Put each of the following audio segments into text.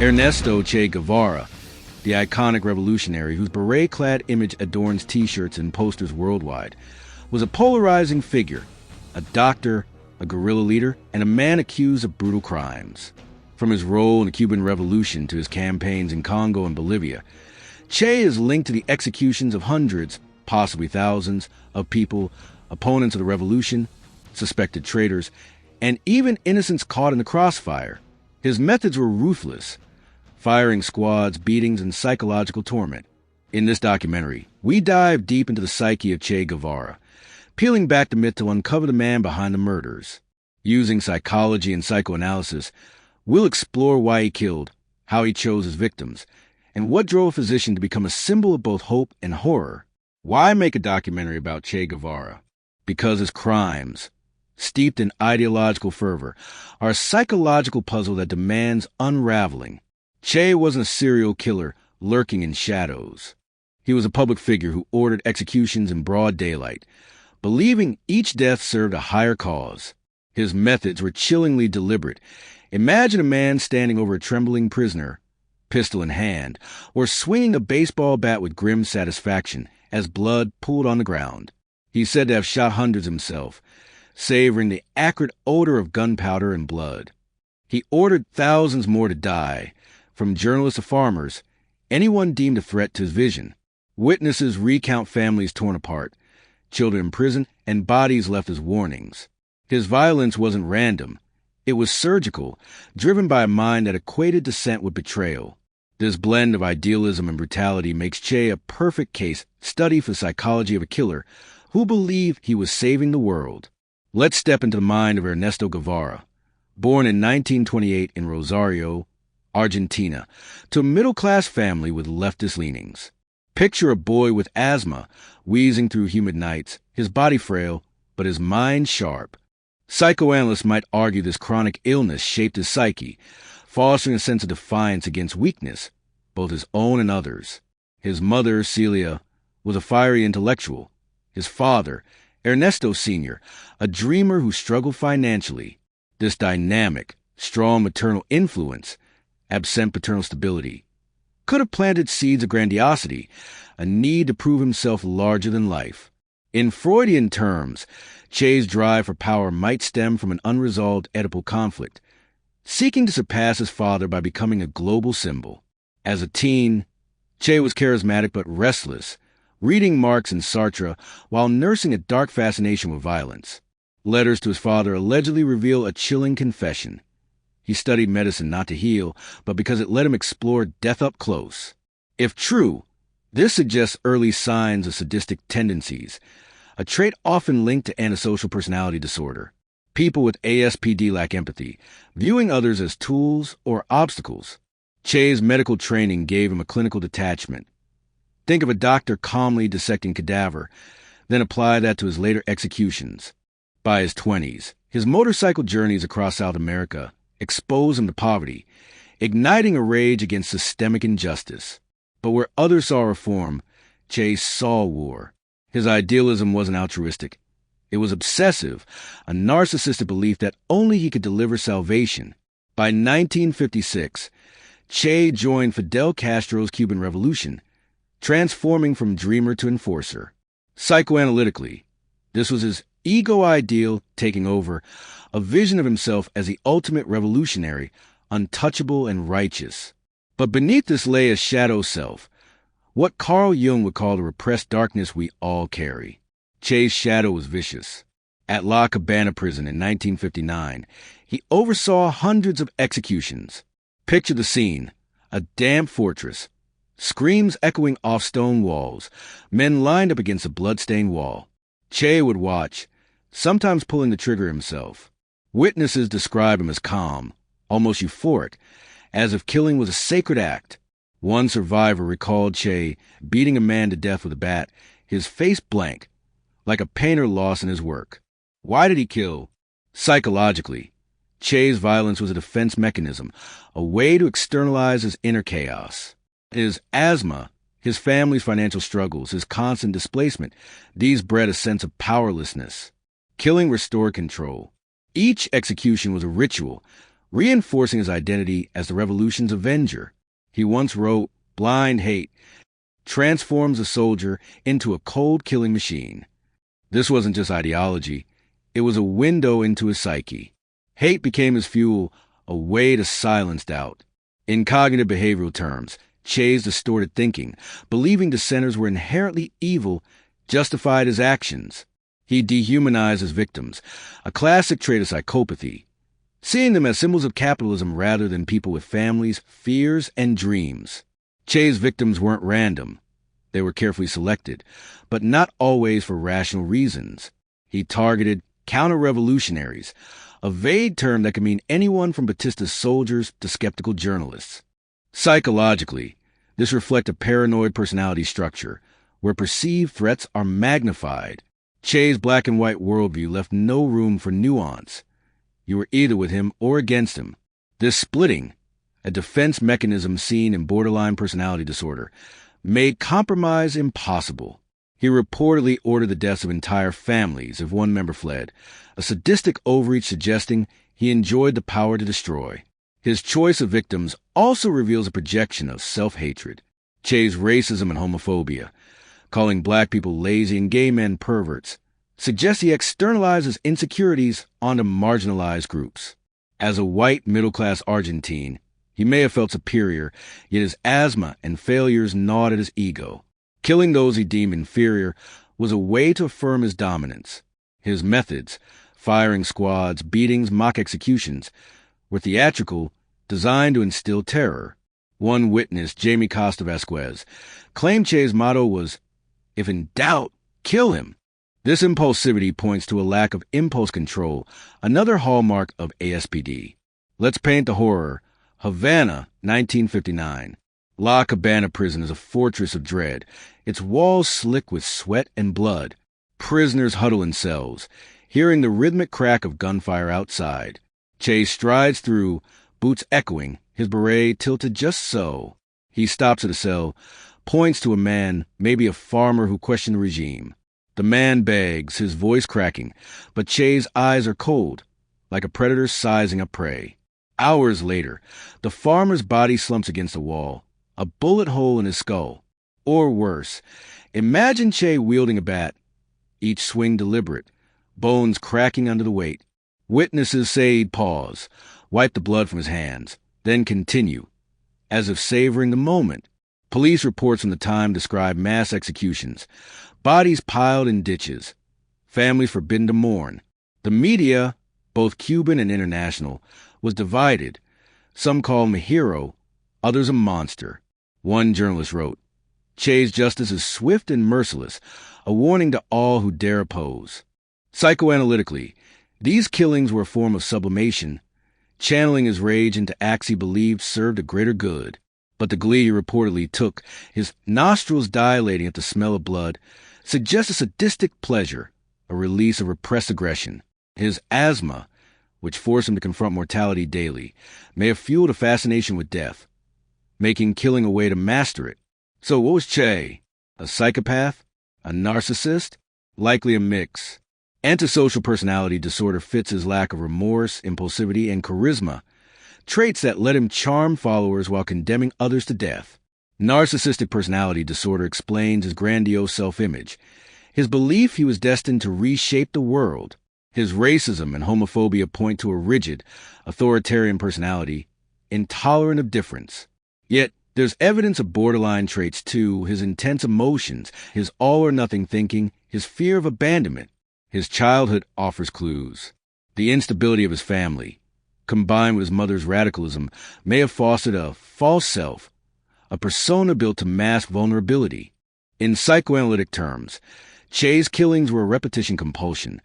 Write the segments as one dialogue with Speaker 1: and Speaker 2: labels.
Speaker 1: Ernesto Che Guevara, the iconic revolutionary whose beret-clad image adorns T-shirts and posters worldwide, was a polarizing figure, a doctor, a guerrilla leader, and a man accused of brutal crimes. From his role in the Cuban Revolution to his campaigns in Congo and Bolivia, Che is linked to the executions of hundreds, possibly thousands, of people, opponents of the revolution, suspected traitors, and even innocents caught in the crossfire. His methods were ruthless, firing squads, beatings, and psychological torment. In this documentary, we dive deep into the psyche of Che Guevara, peeling back the myth to uncover the man behind the murders. Using psychology and psychoanalysis, we'll explore why he killed, how he chose his victims, and what drove a physician to become a symbol of both hope and horror. Why make a documentary about Che Guevara? Because his crimes, steeped in ideological fervor, are a psychological puzzle that demands unraveling. Che wasn't a serial killer lurking in shadows. He was a public figure who ordered executions in broad daylight, believing each death served a higher cause. His methods were chillingly deliberate. Imagine a man standing over a trembling prisoner, pistol in hand, or swinging a baseball bat with grim satisfaction as blood pooled on the ground. He's said to have shot hundreds himself, savoring the acrid odor of gunpowder and blood. He ordered thousands more to die, from journalists to farmers, anyone deemed a threat to his vision. Witnesses recount families torn apart, children in prison, and bodies left as warnings. His violence wasn't random. It was surgical, driven by a mind that equated dissent with betrayal. This blend of idealism and brutality makes Che a perfect case study for the psychology of a killer who believed he was saving the world. Let's step into the mind of Ernesto Guevara, born in 1928 in Rosario, Argentina, to a middle-class family with leftist leanings. Picture a boy with asthma, wheezing through humid nights, his body frail, but his mind sharp. Psychoanalysts might argue this chronic illness shaped his psyche, fostering a sense of defiance against weakness, both his own and others. His mother, Celia, was a fiery intellectual. His father, Ernesto Sr., a dreamer who struggled financially. This dynamic, strong maternal influence, absent paternal stability, could have planted seeds of grandiosity, a need to prove himself larger than life. In Freudian terms, Che's drive for power might stem from an unresolved Oedipal conflict, seeking to surpass his father by becoming a global symbol. As a teen, Che was charismatic but restless, reading Marx and Sartre while nursing a dark fascination with violence. Letters to his father allegedly reveal a chilling confession. He studied medicine not to heal, but because it let him explore death up close. If true, this suggests early signs of sadistic tendencies, a trait often linked to antisocial personality disorder. People with ASPD lack empathy, viewing others as tools or obstacles. Che's medical training gave him a clinical detachment. Think of a doctor calmly dissecting cadaver, then apply that to his later executions. By his 20s, his motorcycle journeys across South America exposed him to poverty, igniting a rage against systemic injustice. But where others saw reform, Che saw war. His idealism wasn't altruistic. It was obsessive, a narcissistic belief that only he could deliver salvation. By 1956, Che joined Fidel Castro's Cuban Revolution, transforming from dreamer to enforcer. Psychoanalytically, this was his ego ideal taking over, a vision of himself as the ultimate revolutionary, untouchable and righteous. But beneath this lay a shadow self, what Carl Jung would call the repressed darkness we all carry. Che's shadow was vicious. At La Cabaña prison in 1959, he oversaw hundreds of executions. Picture the scene, a damp fortress, screams echoing off stone walls, men lined up against a blood-stained wall. Che would watch, sometimes pulling the trigger himself. Witnesses describe him as calm, almost euphoric, as if killing was a sacred act. One survivor recalled Che beating a man to death with a bat, his face blank, like a painter lost in his work. Why did he kill? Psychologically, Che's violence was a defense mechanism, a way to externalize his inner chaos. His asthma, his family's financial struggles, his constant displacement, these bred a sense of powerlessness. Killing restored control. Each execution was a ritual, reinforcing his identity as the revolution's avenger. He once wrote, "Blind hate transforms a soldier into a cold-killing machine." This wasn't just ideology. It was a window into his psyche. Hate became his fuel, a way to silence doubt. In cognitive behavioral terms, Che's distorted thinking, believing dissenters were inherently evil, justified his actions. He dehumanized his victims, a classic trait of psychopathy, seeing them as symbols of capitalism rather than people with families, fears, and dreams. Che's victims weren't random. They were carefully selected, but not always for rational reasons. He targeted counter-revolutionaries, a vague term that could mean anyone from Batista's soldiers to skeptical journalists. Psychologically, this reflects a paranoid personality structure, where perceived threats are magnified. Che's black and white worldview left no room for nuance. You were either with him or against him. This splitting, a defense mechanism seen in borderline personality disorder, made compromise impossible. He reportedly ordered the deaths of entire families if one member fled, a sadistic overreach suggesting he enjoyed the power to destroy. His choice of victims also reveals a projection of self-hatred. Che's racism and homophobia, calling black people lazy and gay men perverts, suggests he externalizes insecurities onto marginalized groups. As a white middle-class Argentine, he may have felt superior, yet his asthma and failures gnawed at his ego. Killing those he deemed inferior was a way to affirm his dominance. His methods, firing squads, beatings, mock executions, were theatrical, designed to instill terror. One witness, Jamie Costa Vasquez, claimed Che's motto was, "If in doubt, kill him." This impulsivity points to a lack of impulse control, another hallmark of ASPD. Let's paint the horror. Havana, 1959. La Cabaña prison is a fortress of dread, its walls slick with sweat and blood. Prisoners huddle in cells, hearing the rhythmic crack of gunfire outside. Che strides through, boots echoing, his beret tilted just so. He stops at a cell, points to a man, maybe a farmer who questioned the regime. The man begs, his voice cracking, but Che's eyes are cold, like a predator sizing a prey. Hours later, the farmer's body slumps against a wall, a bullet hole in his skull. Or worse, imagine Che wielding a bat, each swing deliberate, bones cracking under the weight. Witnesses say he'd pause, wipe the blood from his hands, then continue, as if savoring the moment. Police reports from the time describe mass executions, bodies piled in ditches, families forbidden to mourn. The media, both Cuban and international, was divided. Some call him a hero, others a monster. One journalist wrote, "Che's justice is swift and merciless, a warning to all who dare oppose." Psychoanalytically, these killings were a form of sublimation, channeling his rage into acts he believed served a greater good. But the glee he reportedly took, his nostrils dilating at the smell of blood, suggests a sadistic pleasure, a release of repressed aggression. His asthma, which forced him to confront mortality daily, may have fueled a fascination with death, making killing a way to master it. So what was Che? A psychopath? A narcissist? Likely a mix. Antisocial personality disorder fits his lack of remorse, impulsivity, and charisma, traits that let him charm followers while condemning others to death. Narcissistic personality disorder explains his grandiose self-image, his belief he was destined to reshape the world. His racism and homophobia point to a rigid, authoritarian personality, intolerant of difference. Yet, there's evidence of borderline traits too, his intense emotions, his all-or-nothing thinking, his fear of abandonment. His childhood offers clues. The instability of his family, combined with his mother's radicalism, may have fostered a false self, a persona built to mask vulnerability. In psychoanalytic terms, Che's killings were a repetition compulsion,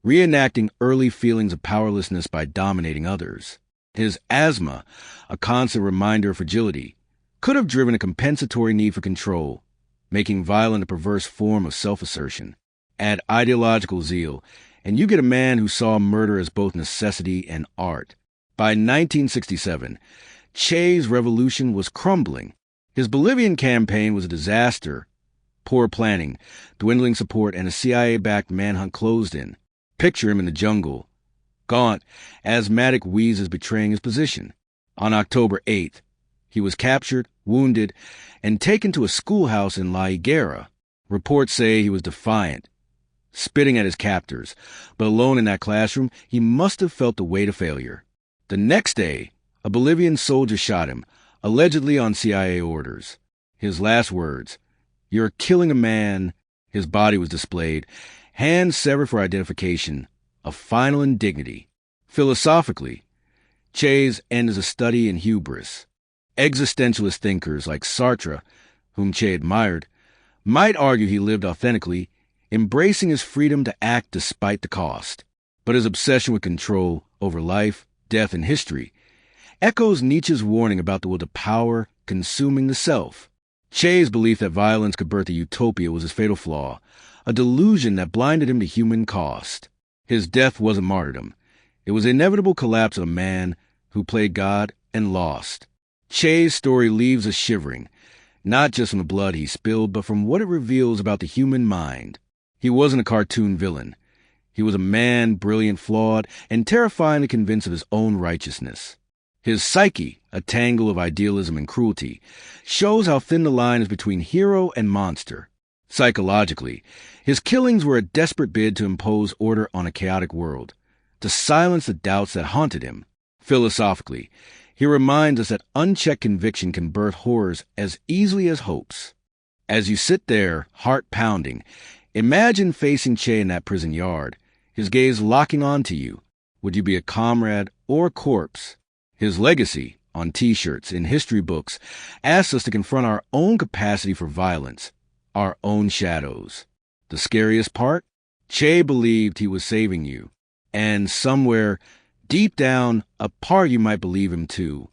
Speaker 1: reenacting early feelings of powerlessness by dominating others. His asthma, a constant reminder of fragility, could have driven a compensatory need for control, making violent a perverse form of self-assertion. Add ideological zeal, and you get a man who saw murder as both necessity and art. By 1967, Che's revolution was crumbling. His Bolivian campaign was a disaster. Poor planning, dwindling support, and a CIA-backed manhunt closed in. Picture him in the jungle, Gaunt, asthmatic wheezes betraying his position. On October 8th, he was captured, wounded, and taken to a schoolhouse in La Higuera. Reports say he was defiant, spitting at his captors, but alone in that classroom, he must have felt the weight of failure. The next day, a Bolivian soldier shot him, allegedly on CIA orders. His last words, "You're killing a man." His body was displayed, hands severed for identification, a final indignity. Philosophically, Che's end is a study in hubris. Existentialist thinkers like Sartre, whom Che admired, might argue he lived authentically, embracing his freedom to act despite the cost. But his obsession with control over life, death, and history echoes Nietzsche's warning about the will to power consuming the self. Che's belief that violence could birth a utopia was his fatal flaw, a delusion that blinded him to human cost. His death wasn't martyrdom. It was the inevitable collapse of a man who played God and lost. Che's story leaves us shivering, not just from the blood he spilled, but from what it reveals about the human mind. He wasn't a cartoon villain. He was a man, brilliant, flawed, and terrifyingly convinced of his own righteousness. His psyche, a tangle of idealism and cruelty, shows how thin the line is between hero and monster. Psychologically, his killings were a desperate bid to impose order on a chaotic world, to silence the doubts that haunted him. Philosophically, he reminds us that unchecked conviction can birth horrors as easily as hopes. As you sit there, heart pounding, imagine facing Che in that prison yard, his gaze locking onto you. Would you be a comrade or a corpse? His legacy, on T-shirts, in history books, asks us to confront our own capacity for violence, our own shadows. The scariest part? Che believed he was saving you. And somewhere, deep down, a part of you might believe him too.